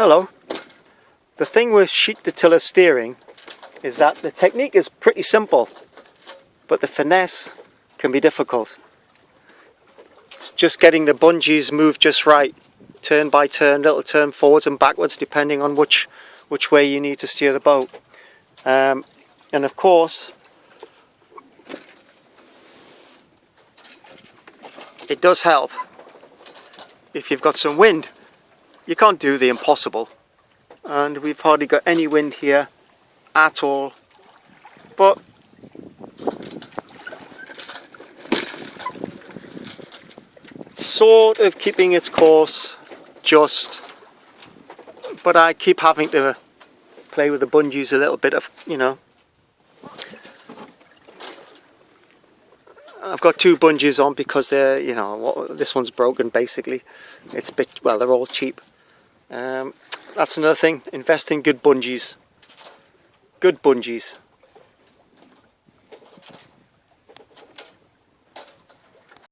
Hello. The thing with sheet-to-tiller steering is that the technique is pretty simple, but the finesse can be difficult. It's just getting the bungees moved just right, turn by turn, little turn forwards and backwards depending on which way you need to steer the boat. And of course, it does help if you've got some wind. You can't do the impossible, and we've hardly got any wind here at all, but sort of keeping its course just, but I keep having to play with the bungees a little bit of, I've got two bungees on because they're, this one's broken basically. It's a bit, well, they're all cheap. That's another thing, invest in good bungees. Good bungees.